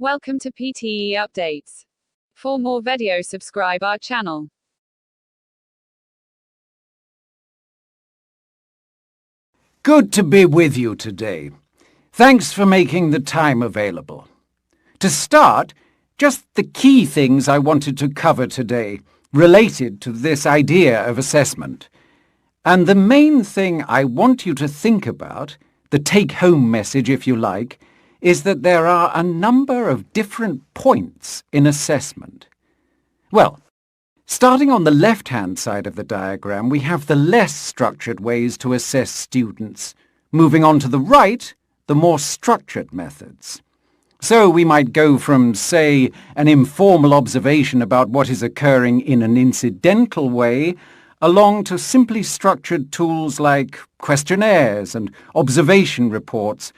Welcome to PTE Updates. For more videos, subscribe our channel. Good to be with you today. Thanks for making the time available. To start, just the key things I wanted to cover today related to this idea of assessment. And the main thing I want you to think about, the take-home message if you like, is that there are a number of different points in assessment. Well, starting on the left-hand side of the diagram, we have the less structured ways to assess students. Moving on to the right, the more structured methods. So we might go from, say, an informal observation about what is occurring in an incidental way, along to simply structured tools like questionnaires and observation reports,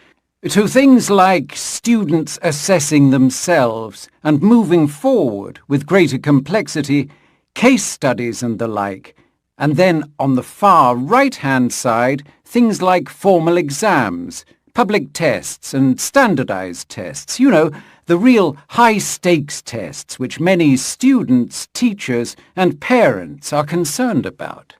to things like students assessing themselves and moving forward with greater complexity, case studies and the like, and then on the far right-hand side, things like formal exams, public tests and standardized tests, the real high-stakes tests which many students, teachers and parents are concerned about.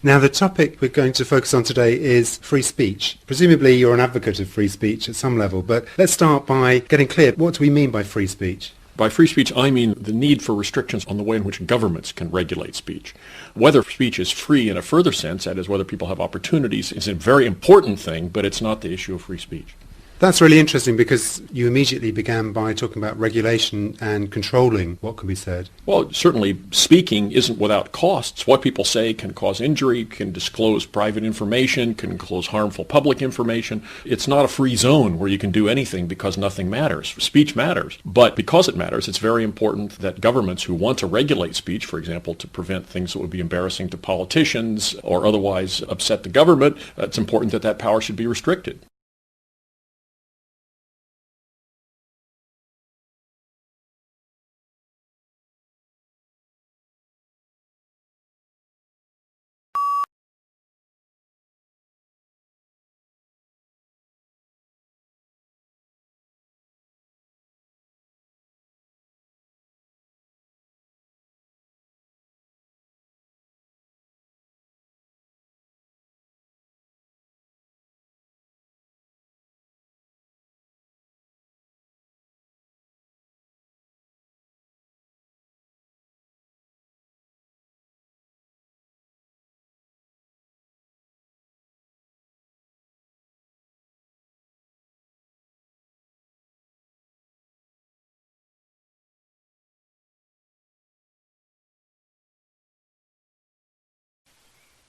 Now, the topic we're going to focus on today is free speech. Presumably you're an advocate of free speech at some level, but let's start by getting clear. What do we mean by free speech? By free speech, I mean the need for restrictions on the way in which governments can regulate speech. Whether speech is free in a further sense, that is, whether people have opportunities, is a very important thing, but it's not the issue of free speech. That's really interesting because you immediately began by talking about regulation and controlling what can be said. Well, certainly speaking isn't without costs. What people say can cause injury, can disclose private information, can disclose harmful public information. It's not a free zone where you can do anything because nothing matters. Speech matters. But because it matters, it's very important that governments who want to regulate speech, for example, to prevent things that would be embarrassing to politicians or otherwise upset the government, it's important that that power should be restricted.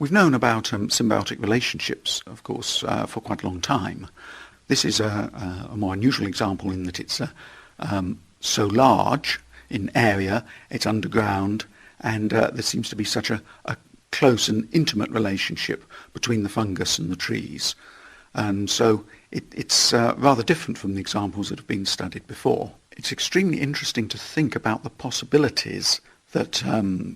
We've known about symbiotic relationships, of course, for quite a long time. This is a more unusual example in that it's so large in area, it's underground, and there seems to be such a close and intimate relationship between the fungus and the trees. And so it's rather different from the examples that have been studied before. It's extremely interesting to think about the possibilities that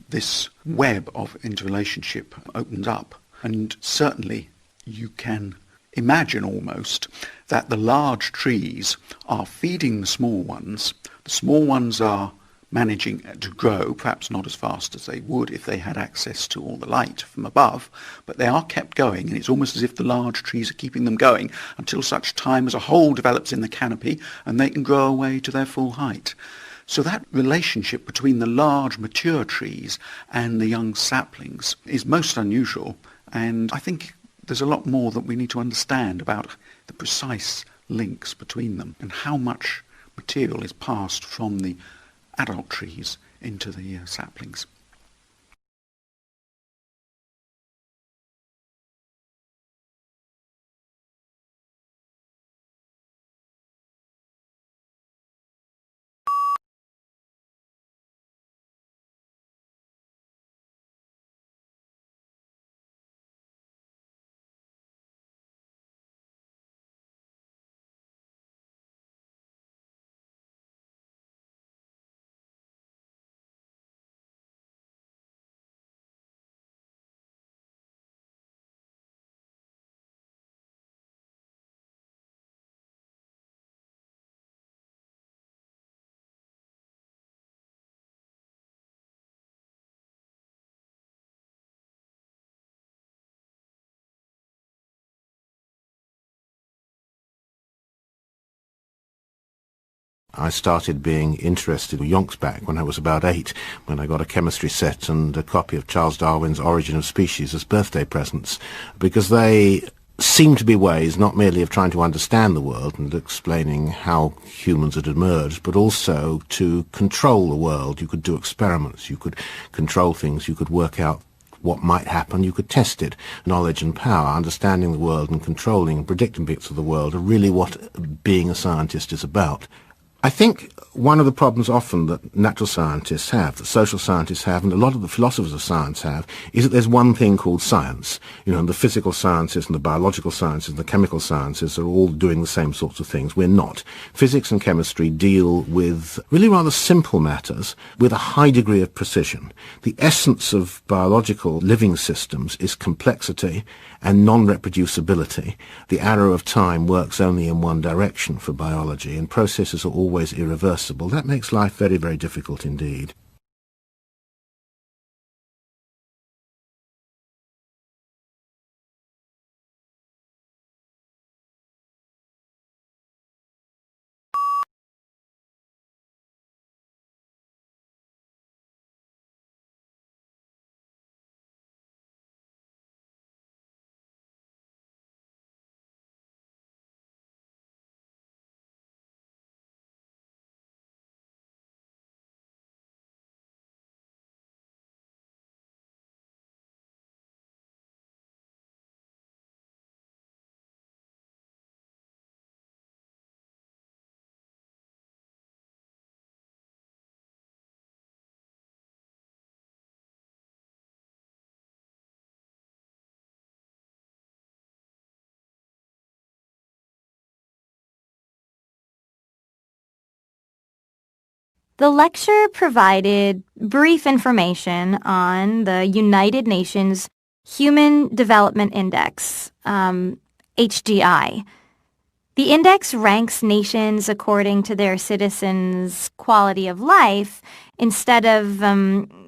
this web of interrelationship opens up. And certainly you can imagine almost that the large trees are feeding the small ones. The small ones are managing to grow, perhaps not as fast as they would if they had access to all the light from above, but they are kept going, and it's almost as if the large trees are keeping them going until such time as a hole develops in the canopy and they can grow away to their full height. So that relationship between the large mature trees and the young saplings is most unusual, and I think there's a lot more that we need to understand about the precise links between them and how much material is passed from the adult trees into the saplings. I started being interested in yonks back when I was about 8, when I got a chemistry set and a copy of Charles Darwin's Origin of Species as birthday presents, because they seemed to be ways not merely of trying to understand the world and explaining how humans had emerged, but also to control the world. You could do experiments, you could control things, you could work out what might happen, you could test it. Knowledge and power, understanding the world and controlling and predicting bits of the world are really what being a scientist is about. I think one of the problems often that natural scientists have, that social scientists have, and a lot of the philosophers of science have, is that there's one thing called science. You know, the physical sciences and the biological sciences and the chemical sciences are all doing the same sorts of things. We're not. Physics and chemistry deal with really rather simple matters with a high degree of precision. The essence of biological living systems is complexity and non-reproducibility. The arrow of time works only in one direction for biology, and processes are always irreversible. That makes life very, very difficult indeed. The lecture provided brief information on the United Nations Human Development Index, HDI. The index ranks nations according to their citizens' quality of life instead of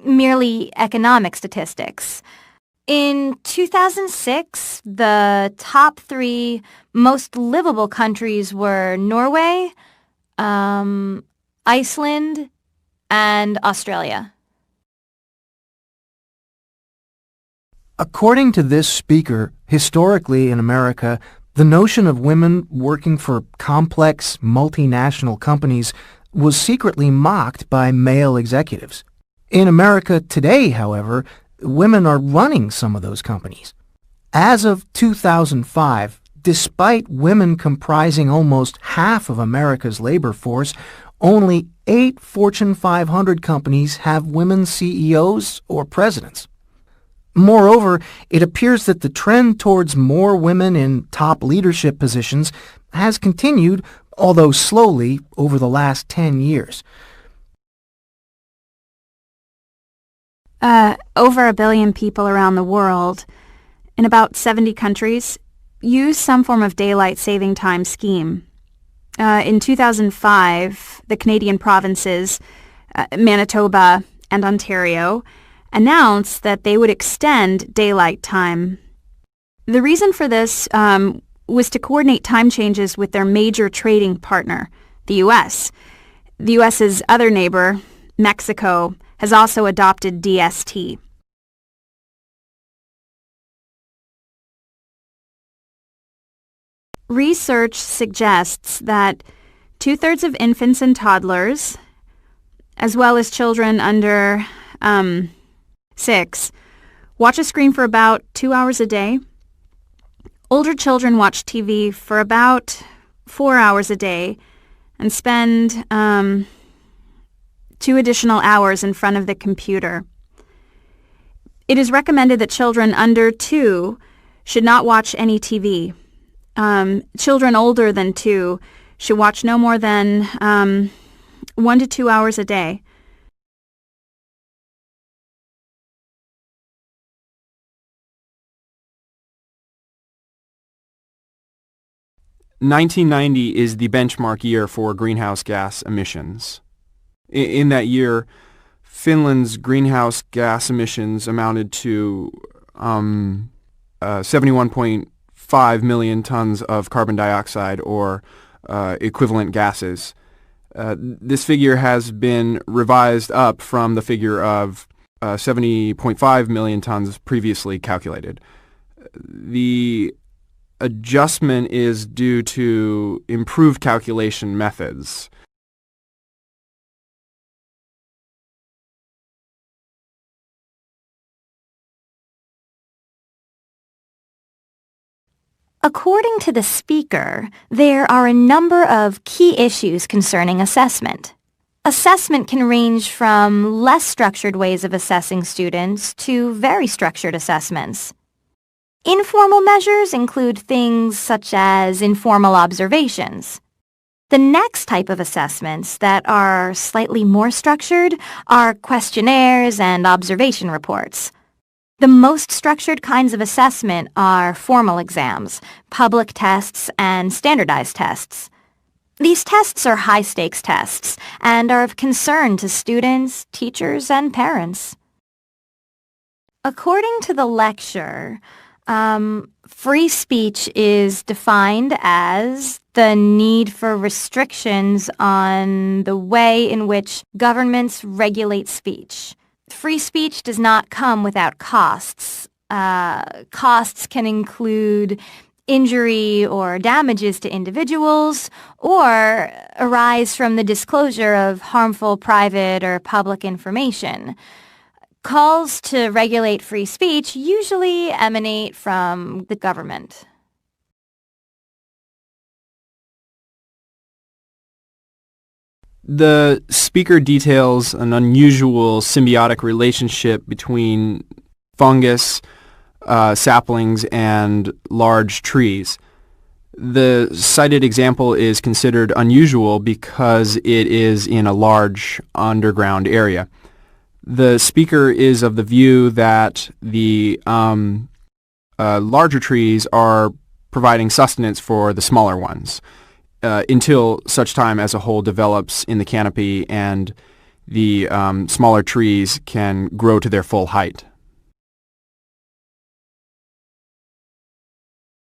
merely economic statistics. In 2006, the top 3 most livable countries were Norway, Iceland, and Australia. According to this speaker, historically in America, the notion of women working for complex multinational companies was secretly mocked by male executives. In America today, however, women are running some of those companies. As of 2005, despite women comprising almost half of America's labor force, only 8 Fortune 500 companies have women CEOs or presidents. Moreover, it appears that the trend towards more women in top leadership positions has continued, although slowly, over the last 10 years. Over 1 billion people around the world, in about 70 countries, use some form of daylight saving time scheme. In 2005, the Canadian provinces, Manitoba and Ontario, announced that they would extend daylight time. The reason for this was to coordinate time changes with their major trading partner, the U.S. The U.S.'s other neighbor, Mexico, has also adopted DST. Research suggests that 2/3 of infants and toddlers, as well as children under 6, watch a screen for about 2 hours a day. Older children watch TV for about 4 hours a day and spend 2 additional hours in front of the computer. It is recommended that children under 2 should not watch any TV. Children older than 2 should watch no more than 1 to 2 hours a day. "1990 is the benchmark year for greenhouse gas emissions. In that year, Finland's greenhouse gas emissions amounted to 71.5 million tons of carbon dioxide or equivalent gases. This figure has been revised up from the figure of 70.5 million tons previously calculated. The adjustment is due to improved calculation methods. According to the speaker, there are a number of key issues concerning assessment. Assessment can range from less structured ways of assessing students to very structured assessments. Informal measures include things such as informal observations. The next type of assessments that are slightly more structured are questionnaires and observation reports. The most structured kinds of assessment are formal exams, public tests, and standardized tests. These tests are high-stakes tests and are of concern to students, teachers, and parents. According to the lecture, free speech is defined as the need for restrictions on the way in which governments regulate speech. Free speech does not come without costs. Costs can include injury or damages to individuals or arise from the disclosure of harmful private or public information. Calls to regulate free speech usually emanate from the government. The speaker details an unusual symbiotic relationship between fungus, saplings, and large trees. The cited example is considered unusual because it is in a large underground area. The speaker is of the view that the larger trees are providing sustenance for the smaller ones until such time as a hole develops in the canopy and the smaller trees can grow to their full height.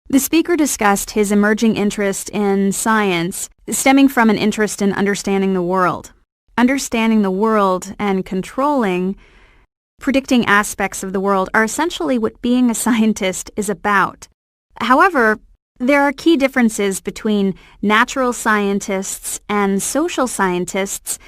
The speaker discussed his emerging interest in science stemming from an interest in understanding the world. Understanding the world and predicting aspects of the world are essentially what being a scientist is about. However, there are key differences between natural scientists and social scientists